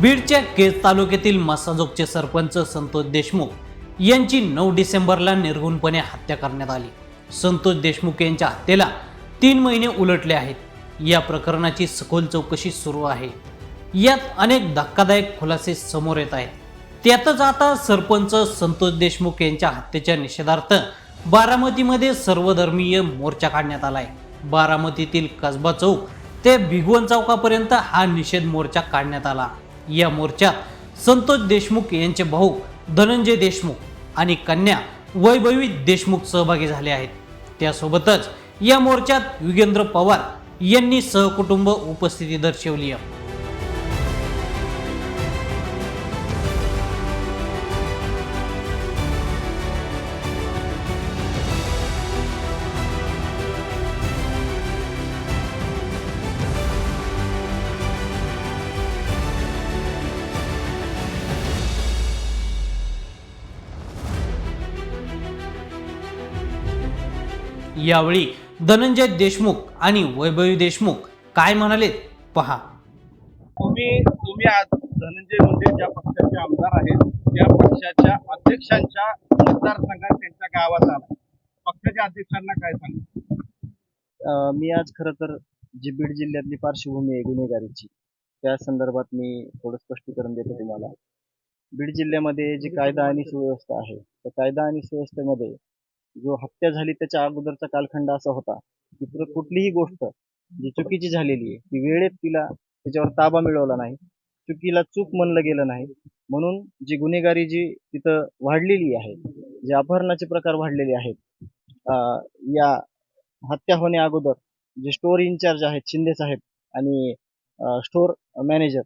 बीडच्या केज तालुक्यातील मसाजोगचे सरपंच संतोष देशमुख यांची 9 डिसेंबरला निर्घृणपणे हत्या करण्यात आली। संतोष देशमुख यांच्या हत्येला 3 महिने उलटले आहेत। या प्रकरणाची सखोल चौकशी सुरू आहे। यात अनेक धक्कादायक खुलासे समोर येत आहेत। त्यातच आता सरपंच संतोष देशमुख यांच्या हत्येच्या निषेधार्थ बारामतीमध्ये सर्वधर्मीय मोर्चा काढण्यात आलाय। बारामतीतील कसबा चौक ते भिगवण चौकापर्यंत हा निषेध मोर्चा काढण्यात आला। या मोर्चात संतोष देशमुख यांचे भाऊ धनंजय देशमुख आणि कन्या वैभवी देशमुख सहभागी झाले आहेत। त्यासोबतच या मोर्चात युगेंद्र पवार यांनी सहकुटुंब उपस्थिती दर्शवली आहे। यावेळी धनंजय देशमुख आणि वैभवी देशमुख काय म्हणाले पहा। तुम्ही आज धनंजय मुंडे ज्या पक्षाचे आमदार आहेत त्या पक्षाच्या अध्यक्षांच्या मतदारसंघात त्यांच्या गावात आला, पक्षाच्या अध्यक्षांना काय सांगा? मी आज खरं तर जी बीड जिल्ह्यातली पार्श्वभूमी आहे गुन्हेगारीची त्या संदर्भात मी थोडं स्पष्टीकरण देतो तुम्हाला। बीड जिल्ह्यामध्ये जी कायदा आणि सुव्यवस्था आहे त्या कायदा आणि सुव्यवस्थेमध्ये जो हत्या झाली त्याच्या अगोदरचा कालखंड असा होता की कुठलीही गोष्ट जी चुकीची झालेली आहे ती वेळेत तिला त्याच्यावर ताबा मिळवला नाही, चुकीला चूक म्हणलं गेलं नाही, म्हणून जी गुन्हेगारी जी तिथं वाढलेली आहे, जे अपहरणाचे प्रकार वाढलेले आहेत, या हत्या होण्या अगोदर जे स्टोर इन्चार्ज आहेत शिंदे साहेब आणि स्टोर मॅनेजर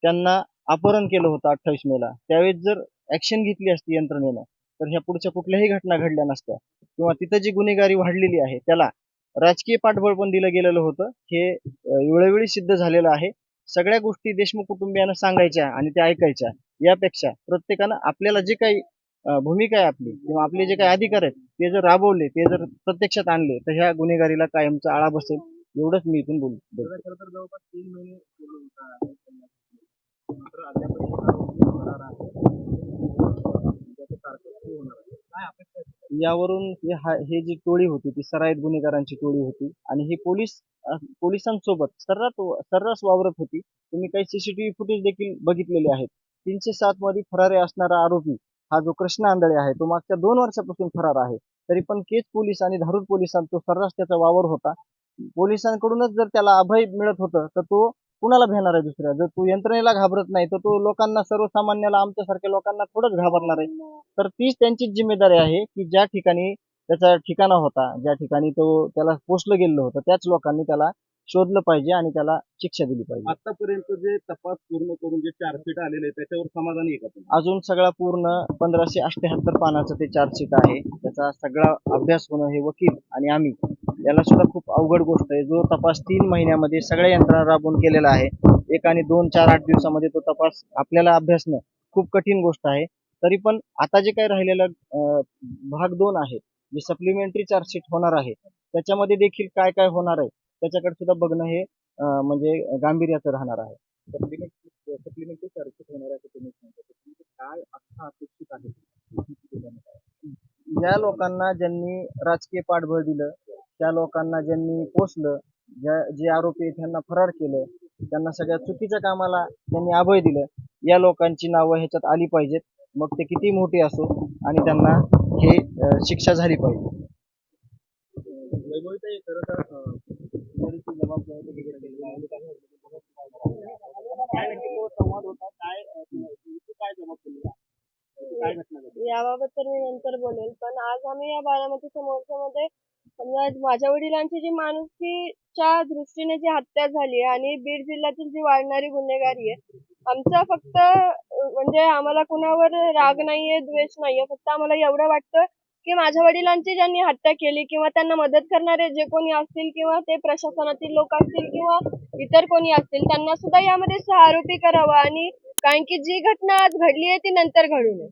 त्यांना अपहरण केलं होतं 28 मेला। त्यावेळेस जर ऍक्शन घेतली असती यंत्रणेनं तर ह्या पुढच्या कुठल्याही घटना घडल्या नसत्या किंवा तिथं जी गुन्हेगारी वाढलेली आहे त्याला राजकीय पाठबळ पण दिलं गेलेलं होतं। हे वेळोवेळी सिद्ध झालेलं आहे। सगळ्या गोष्टी देशमुख कुटुंबियांना सांगायच्या आणि त्या ऐकायच्या यापेक्षा प्रत्येकानं आपल्याला जे काही भूमिका आहे आपली किंवा आपले जे काही अधिकार आहेत ते जर राबवले, ते जर प्रत्यक्षात आणले तर ह्या गुन्हेगारीला कायमचा आळा बसेल, एवढंच मी इथून बोलतो। जवळपास 3 महिने पूर्ण होत मात्र अद्याप यावरून हे जी टोळी होती ती सराईत गुन्हेगारांची टोळी होती आणि ही पोलिसांसोबत सर्रास वावरत होती। तुम्ही काही सीसीटीव्ही फुटेज देखील बघितलेले आहेत। 307 मध्ये फरारी असणारा आरोपी हा जो कृष्णा आंधळे आहे तो मागच्या 2 वर्षापासून फरार आहे, तरी पण केज पोलीस आणि धारूर पोलिसांत तो सर्रास त्याचा वावर होता। पोलिसांकडूनच जर त्याला अभय मिळत होतं तर तो कुणाला भेटणार आहे दुसऱ्या? जर तो यंत्रणेला घाबरत नाही तर तो लोकांना, सर्वसामान्याला, आमच्यासारख्या लोकांना थोडंच घाबरणार आहे। तर तीच त्यांचीच जिम्मेदारी आहे की ज्या ठिकाणी त्याचा ठिकाणा होता, ज्या ठिकाणी त्याला पोचलं गेलं होतं त्याच लोकांनी त्याला शोधलं पाहिजे आणि त्याला शिक्षा दिली पाहिजे। आतापर्यंत जे तपास पूर्ण करून जे चार्जशीट आलेले त्याच्यावर समाधानी आहे का तुम्ही? अजून सगळा पूर्ण 1578 पानाचं ते चार्जशीट आहे। त्याचा सगळा अभ्यास होणं हे वकील आणि आम्ही याला सुद्धा खूप अवघड गोष्ट आहे। जो तपास 3 महिन्यामध्ये सगळ्या यंत्रणा राबवून केलेला आहे, 1 आणि 2, 4, 8 दिवसामध्ये तो तपास आपल्याला अभ्यासणं खूप कठीण गोष्ट आहे। तरी पण आता जे काही राहिलेलं भाग 2 आहे, जे सप्लिमेंटरी चार्जशीट होणार आहे त्याच्यामध्ये देखील काय काय होणार आहे त्याच्याकडे सुद्धा बघणं हे म्हणजे गांभीर्याचं राहणार आहे। सप्लिमेंटरी चार्जशीट होणार आहे तुम्ही सांगता, काय आता अपेक्षित आहे? ज्या लोकांना ज्यांनी राजकीय पाठबळ दिलं, त्या लोकांना ज्यांनी पोचलं, जे आरोपी आहेत त्यांना फरार केलं, त्यांना सगळ्या चुकीच्या कामाला त्यांनी अभय दिलं, या लोकांची नावं ह्याच्यात आली पाहिजेत, मग ते किती मोठी असो, आणि त्यांना हे शिक्षा झाली पाहिजे। याबाबत तर मी नंतर बोलेल, पण आज आम्ही या बारामतीच्या मोर्चामध्ये माझ्या वडिलांची जी माणुसकीच्या दृष्टीने जी हत्या झाली आणि बीड जिल्ह्यातील जी वाढणारी गुन्हेगारी आहे, आमचा फक्त म्हणजे आम्हाला कुणावर राग नाहीये, द्वेष नाहीये, फक्त आम्हाला एवढं वाटतं की माझ्या वडिलांची ज्यांनी हत्या केली किंवा त्यांना मदत करणारे जे कोणी असतील किंवा ते प्रशासनातील लोक असतील किंवा इतर कोणी असतील त्यांना सुद्धा यामध्ये सहआरोपी करावं, आणि कारण की जी घटना आज घडली आहे ती नंतर घडू नये।